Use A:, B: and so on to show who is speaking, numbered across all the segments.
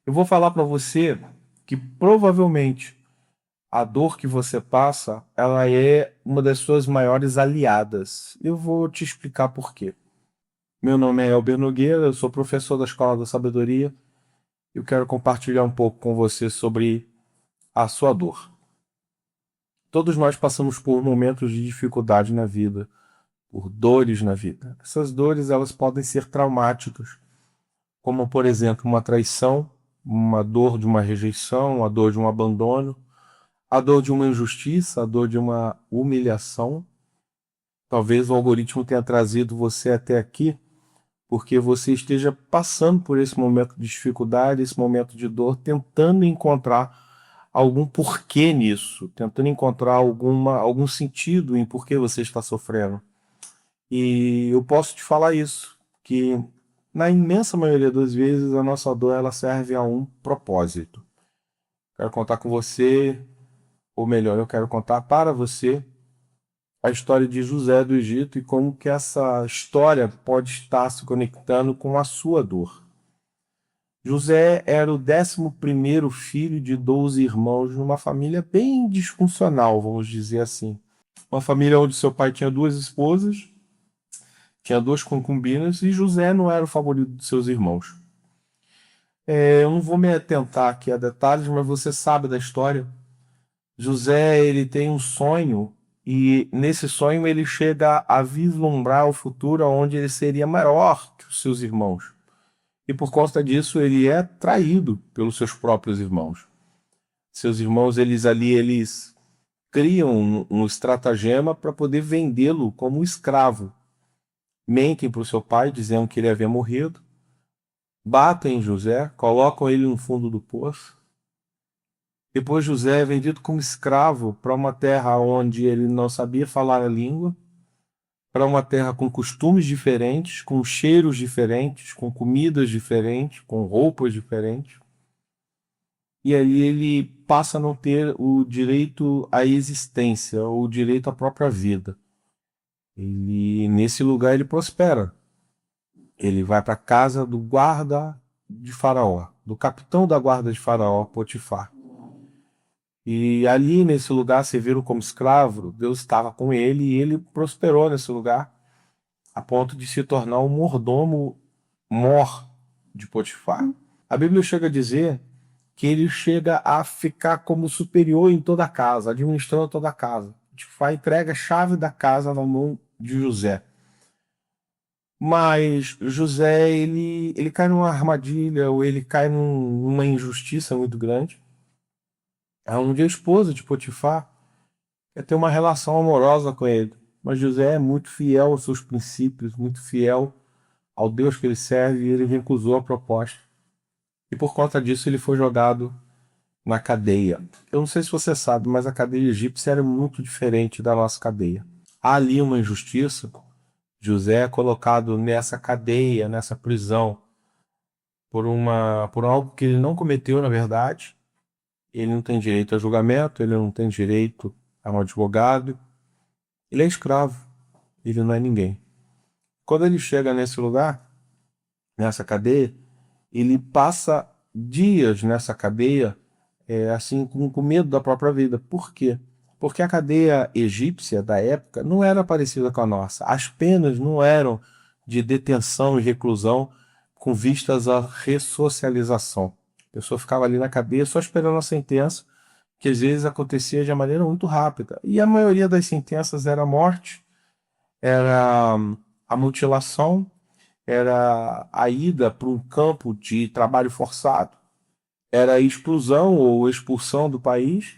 A: Eu vou falar para você que provavelmente a dor que você passa, ela é uma das suas maiores aliadas. Eu vou te explicar por quê. Meu nome é Elber Nogueira, eu sou professor da Escola da Sabedoria. Eu quero compartilhar um pouco com você sobre a sua dor. Todos nós passamos por momentos de dificuldade na vida, por dores na vida. Essas dores, elas podem ser traumáticas, como por exemplo, uma traição, uma dor de uma rejeição, a dor de um abandono, a dor de uma injustiça, a dor de uma humilhação. Talvez o algoritmo tenha trazido você até aqui porque você esteja passando por esse momento de dificuldade, esse momento de dor, tentando encontrar algum porquê nisso, tentando encontrar algum sentido em por que você está sofrendo. E eu posso te falar isso, que na imensa maioria das vezes a nossa dor ela serve a um propósito. Quero contar com você, ou melhor, eu quero contar para você a história de José do Egito e como que essa história pode estar se conectando com a sua dor. José era o 11º filho de 12 irmãos numa família bem disfuncional, vamos dizer assim. Uma família onde seu pai tinha duas esposas, tinha duas concubinas e José não era o favorito de seus irmãos. Eu não vou me atentar aqui a detalhes, mas você sabe da história. José, ele tem um sonho e nesse sonho ele chega a vislumbrar o futuro onde ele seria maior que os seus irmãos. E por conta disso ele é traído pelos seus próprios irmãos. Seus irmãos, eles criam um estratagema para poder vendê-lo como escravo. Mentem para o seu pai, dizendo que ele havia morrido, batem José, colocam ele no fundo do poço. Depois José é vendido como escravo para uma terra onde ele não sabia falar a língua, para uma terra com costumes diferentes, com cheiros diferentes, com comidas diferentes, com roupas diferentes. E aí ele passa a não ter o direito à existência, ou o direito à própria vida. Ele, nesse lugar, ele prospera. Ele vai para a casa do guarda de Faraó, do capitão da guarda de Faraó, Potifar. E ali, nesse lugar, serviram como escravo, Deus estava com ele e ele prosperou nesse lugar, a ponto de se tornar um mordomo mor de Potifar. A Bíblia chega a dizer que ele chega a ficar como superior em toda a casa, administrando toda a casa. Potifar entrega a chave da casa na mão de José. Mas José, ele cai numa armadilha, ou ele cai numa injustiça muito grande. Onde a esposa de Potifar quer ter uma relação amorosa com ele. Mas José é muito fiel aos seus princípios, muito fiel ao Deus que ele serve, e ele recusou a proposta. E por conta disso ele foi jogado na cadeia. Eu não sei se você sabe, mas a cadeia egípcia era muito diferente da nossa cadeia. Há ali uma injustiça. José é colocado nessa cadeia, nessa prisão, por algo que ele não cometeu, na verdade. Ele não tem direito a julgamento, ele não tem direito a um advogado. Ele é escravo, ele não é ninguém. Quando ele chega nesse lugar, nessa cadeia, ele passa dias nessa cadeia, assim, com medo da própria vida. Por quê? Porque a cadeia egípcia da época não era parecida com a nossa. As penas não eram de detenção e reclusão com vistas à ressocialização. A pessoa ficava ali na cadeia só esperando a sentença, que às vezes acontecia de maneira muito rápida. E a maioria das sentenças era a morte, era a mutilação, era a ida para um campo de trabalho forçado, era a exclusão ou expulsão do país,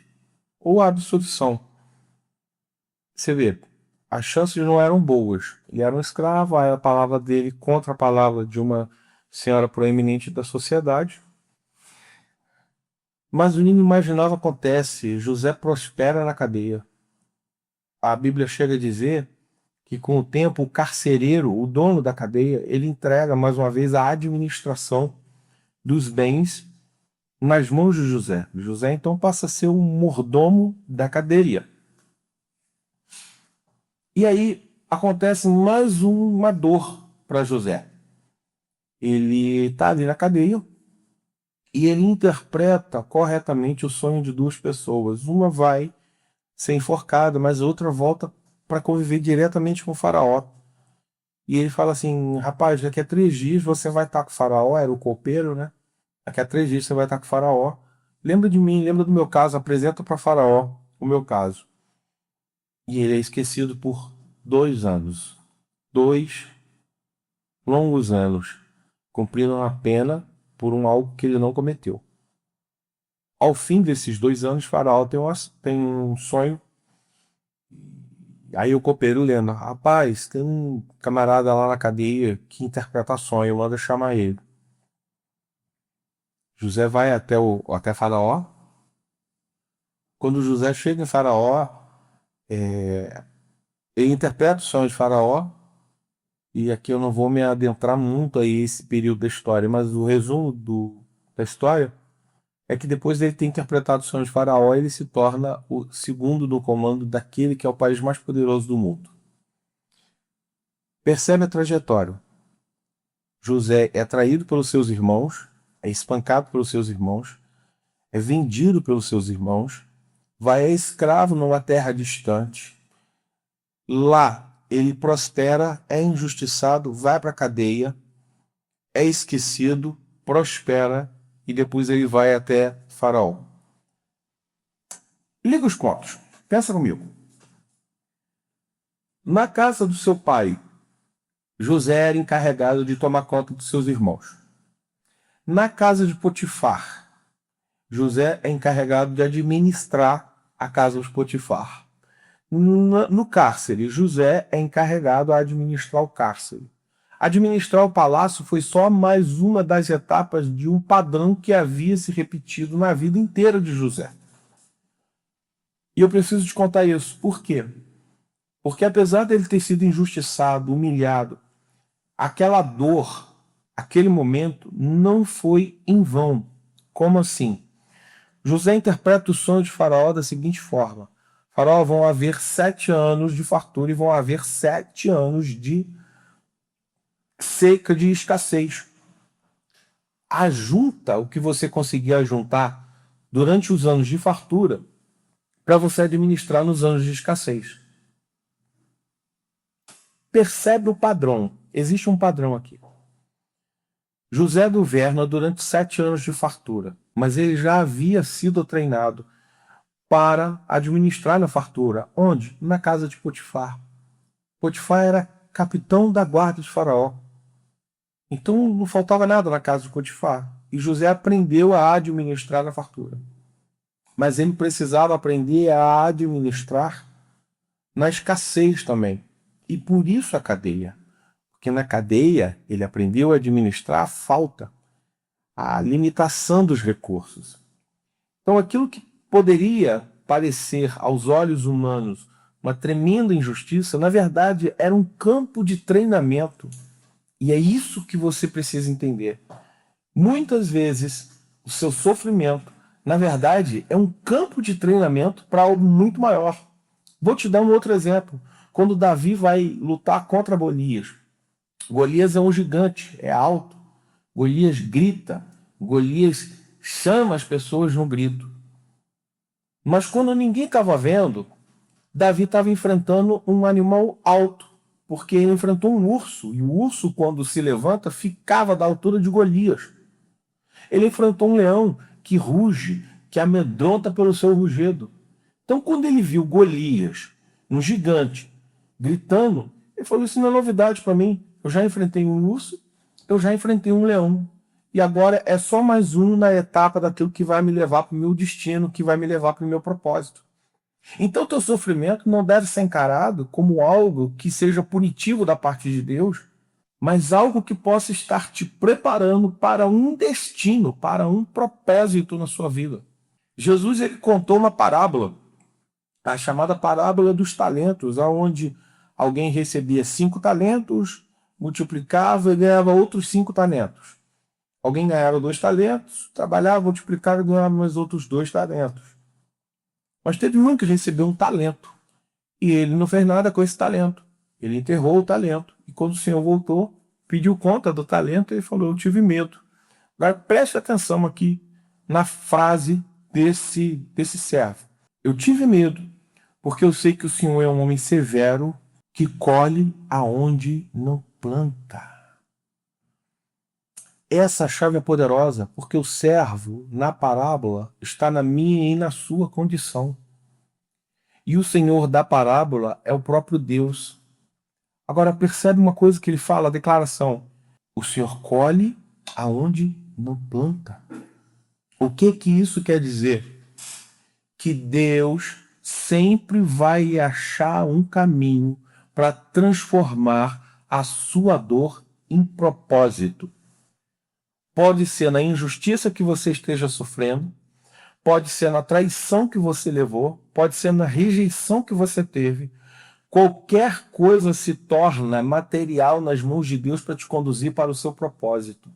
A: ou a absolvição. Você vê, as chances não eram boas. Ele era um escravo, a palavra dele contra a palavra de uma senhora proeminente da sociedade. Mas o inimaginável acontece, José prospera na cadeia. A Bíblia chega a dizer que com o tempo o carcereiro, o dono da cadeia, ele entrega mais uma vez a administração dos bens nas mãos de José. José então passa a ser o mordomo da cadeia. E aí acontece mais uma dor para José. Ele está ali na cadeia E ele interpreta corretamente o sonho de duas pessoas. Uma vai ser enforcada, mas a outra volta para conviver diretamente com o faraó. E ele fala assim, rapaz, daqui a 3 dias você vai estar com o faraó, era o copeiro, né? Daqui a 3 dias você vai estar com o faraó. Lembra de mim, lembra do meu caso, apresenta para faraó o meu caso. E ele é esquecido por 2 anos. 2 longos anos. Cumprindo a pena por algo que ele não cometeu. Ao fim desses 2 anos, faraó tem um sonho. Aí o copeiro lendo, rapaz, tem um camarada lá na cadeia que interpreta sonho, manda chamar ele. José vai até Faraó. Quando José chega em Faraó, ele interpreta o sonho de Faraó. E aqui eu não vou me adentrar muito a esse período da história, mas o resumo da história é que depois dele ter interpretado o sonho de Faraó, ele se torna o segundo no comando daquele que é o país mais poderoso do mundo. Percebe a trajetória. José é traído pelos seus irmãos, é espancado pelos seus irmãos, é vendido pelos seus irmãos, vai a escravo numa terra distante. Lá ele prospera, é injustiçado, vai para a cadeia, é esquecido, prospera e depois ele vai até Faraó. Liga os pontos. Pensa comigo. Na casa do seu pai, José era encarregado de tomar conta dos seus irmãos. Na casa de Potifar, José é encarregado de administrar a casa de Potifar. No cárcere, José é encarregado a administrar o cárcere. Administrar o palácio foi só mais uma das etapas de um padrão que havia se repetido na vida inteira de José. E eu preciso te contar isso. Por quê? Porque apesar dele ter sido injustiçado, humilhado, aquela dor, aquele momento não foi em vão. Como assim? José interpreta o sonho de Faraó da seguinte forma: Faraó, vão haver 7 anos de fartura e vão haver 7 anos de seca, de escassez. Ajunta o que você conseguir ajuntar durante os anos de fartura para você administrar nos anos de escassez. Percebe o padrão. Existe um padrão aqui. José governa durante 7 anos de fartura, mas ele já havia sido treinado para administrar na fartura. Onde? Na casa de Potifar. Potifar era capitão da guarda de Faraó. Então não faltava nada na casa de Potifar. E José aprendeu a administrar na fartura. Mas ele precisava aprender a administrar na escassez também. E por isso a cadeia. Porque na cadeia ele aprendeu a administrar a falta, a limitação dos recursos. Então aquilo que poderia parecer aos olhos humanos uma tremenda injustiça, na verdade era um campo de treinamento. E é isso que você precisa entender. Muitas vezes o seu sofrimento, na verdade, é um campo de treinamento para algo muito maior. Vou te dar um outro exemplo. Quando Davi vai lutar contra Golias. Golias é um gigante, é alto. Golias grita. Golias chama as pessoas no grito. Mas quando ninguém estava vendo, Davi estava enfrentando um animal alto, porque ele enfrentou um urso, e o urso, quando se levanta, ficava da altura de Golias. Ele enfrentou um leão que ruge, que amedronta pelo seu rugido. Então, quando ele viu Golias, um gigante, gritando, ele falou: isso não é novidade para mim. Eu já enfrentei um urso, eu já enfrentei um leão. E agora é só mais um na etapa daquilo que vai me levar para o meu destino, que vai me levar para o meu propósito. Então, teu sofrimento não deve ser encarado como algo que seja punitivo da parte de Deus, mas algo que possa estar te preparando para um destino, para um propósito na sua vida. Jesus ele contou uma parábola, a chamada parábola dos talentos, onde alguém recebia 5 talentos, multiplicava e ganhava outros 5 talentos. Alguém ganhava 2 talentos, trabalhava, multiplicava e ganhava mais outros 2 talentos. Mas teve um que recebeu um talento e ele não fez nada com esse talento. Ele enterrou o talento e quando o Senhor voltou, pediu conta do talento e falou: eu tive medo. Agora preste atenção aqui. na frase desse servo. Eu tive medo, porque eu sei que o Senhor é um homem severo que colhe aonde não planta. Essa chave é poderosa, porque o servo, na parábola, está na minha e na sua condição. E o Senhor da parábola é o próprio Deus. Agora percebe uma coisa que ele fala, a declaração. O Senhor colhe aonde não planta. O que isso quer dizer? Que Deus sempre vai achar um caminho para transformar a sua dor em propósito. Pode ser na injustiça que você esteja sofrendo, pode ser na traição que você levou, pode ser na rejeição que você teve. Qualquer coisa se torna material nas mãos de Deus para te conduzir para o seu propósito.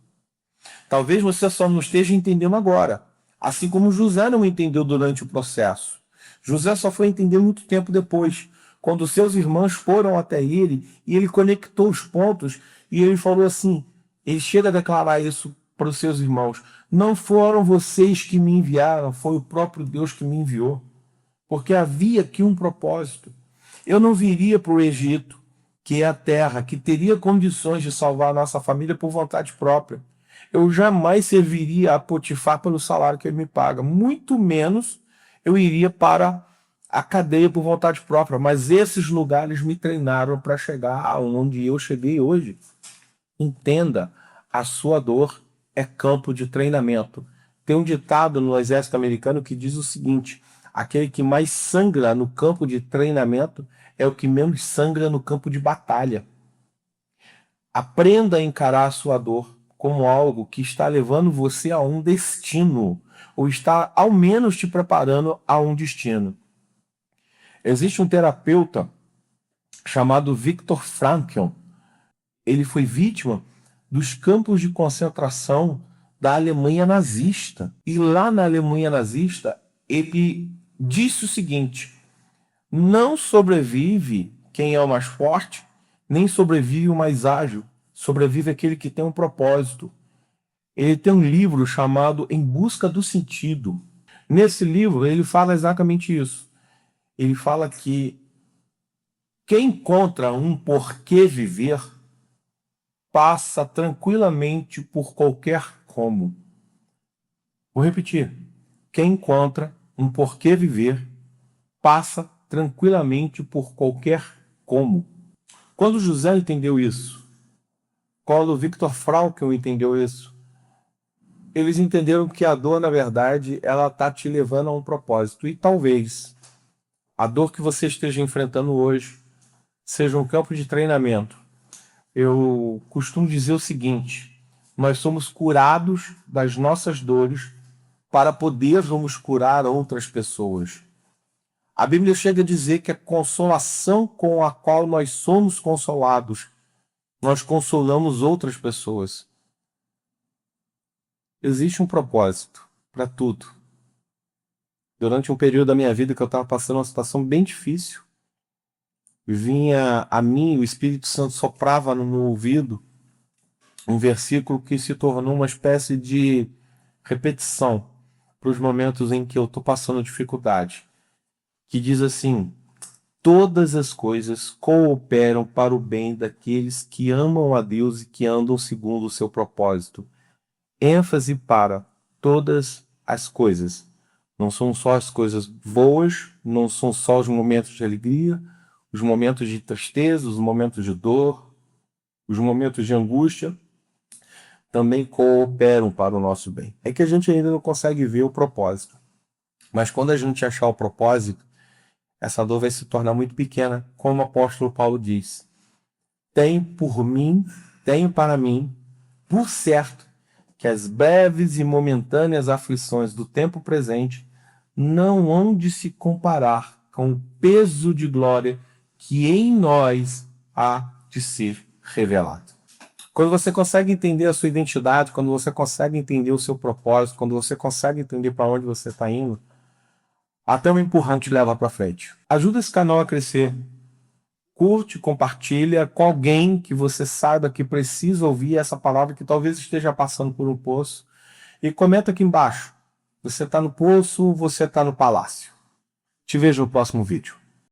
A: Talvez você só não esteja entendendo agora, assim como José não entendeu durante o processo. José só foi entender muito tempo depois, quando seus irmãos foram até ele e ele conectou os pontos e ele falou assim, ele chega a declarar isso para os seus irmãos, não foram vocês que me enviaram, foi o próprio Deus que me enviou, porque havia aqui um propósito. Eu não viria para o Egito, que é a terra que teria condições de salvar a nossa família por vontade própria. Eu jamais serviria a Potifar pelo salário que ele me paga, muito menos eu iria para a cadeia por vontade própria, mas esses lugares me treinaram para chegar aonde eu cheguei hoje. Entenda, a sua dor é campo de treinamento. Tem um ditado no exército americano que diz o seguinte, aquele que mais sangra no campo de treinamento é o que menos sangra no campo de batalha. Aprenda a encarar a sua dor como algo que está levando você a um destino, ou está ao menos te preparando a um destino. Existe um terapeuta chamado Viktor Frankl. Ele foi vítima dos campos de concentração da Alemanha nazista. E lá na Alemanha nazista, ele disse o seguinte, não sobrevive quem é o mais forte, nem sobrevive o mais ágil, sobrevive aquele que tem um propósito. Ele tem um livro chamado Em Busca do Sentido. Nesse livro, ele fala exatamente isso. Ele fala que quem encontra um porquê viver passa tranquilamente por qualquer como. Vou repetir. Quem encontra um porquê viver passa tranquilamente por qualquer como. Quando José entendeu isso, quando Viktor Frankl entendeu isso, eles entenderam que a dor, na verdade, ela está te levando a um propósito. E talvez a dor que você esteja enfrentando hoje seja um campo de treinamento. Eu costumo dizer o seguinte, nós somos curados das nossas dores para podermos curar outras pessoas. A Bíblia chega a dizer que a consolação com a qual nós somos consolados, nós consolamos outras pessoas. Existe um propósito para tudo. Durante um período da minha vida que eu estava passando uma situação bem difícil, vinha a mim, o Espírito Santo soprava no meu ouvido um versículo que se tornou uma espécie de repetição para os momentos em que eu estou passando dificuldade, que diz assim, todas as coisas cooperam para o bem daqueles que amam a Deus e que andam segundo o seu propósito. ênfase para todas as coisas. Não são só as coisas boas, não são só os momentos de alegria, os momentos de tristeza, os momentos de dor, os momentos de angústia, também cooperam para o nosso bem. É que a gente ainda não consegue ver o propósito. Mas quando a gente achar o propósito, essa dor vai se tornar muito pequena, como o apóstolo Paulo diz. Tenho para mim, por certo, que as breves e momentâneas aflições do tempo presente não hão de se comparar com o peso de glória que em nós há de ser revelado. Quando você consegue entender a sua identidade, quando você consegue entender o seu propósito, quando você consegue entender para onde você está indo, até um empurrão te leva para frente. Ajuda esse canal a crescer. Curte, compartilha com alguém que você saiba que precisa ouvir essa palavra, que talvez esteja passando por um poço. E comenta aqui embaixo Você tá no poço, você tá no palácio. Te vejo no próximo vídeo.